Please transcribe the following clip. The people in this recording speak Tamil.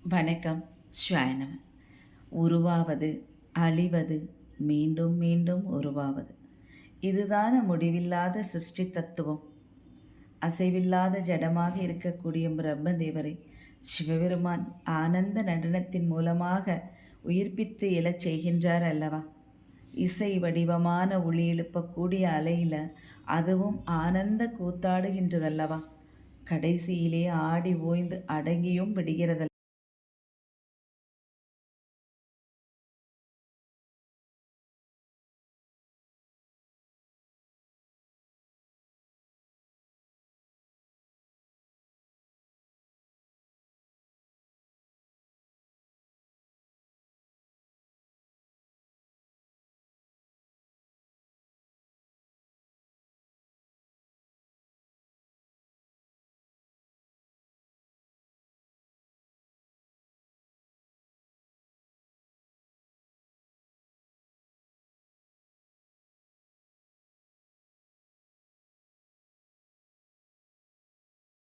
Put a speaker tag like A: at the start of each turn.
A: வணக்கம். ஸ்வாயனம். உருவாவது, அழிவது, மீண்டும் மீண்டும் உருவாவது. இதுதான முடிவில்லாத சிருஷ்டி தத்துவம். அசைவில்லாத ஜடமாக இருக்கக்கூடிய பிரம்மதேவரை சிவபெருமான் ஆனந்த நடனத்தின் மூலமாக உயிர்ப்பித்து எழச் செய்கின்றார் அல்லவா? இசை வடிவமான ஒளி எழுப்பக்கூடிய அலையில் அதுவும் ஆனந்த கூத்தாடுகின்றதல்லவா? கடைசியிலே ஆடி ஓய்ந்து அடங்கியும் விடுகிறது.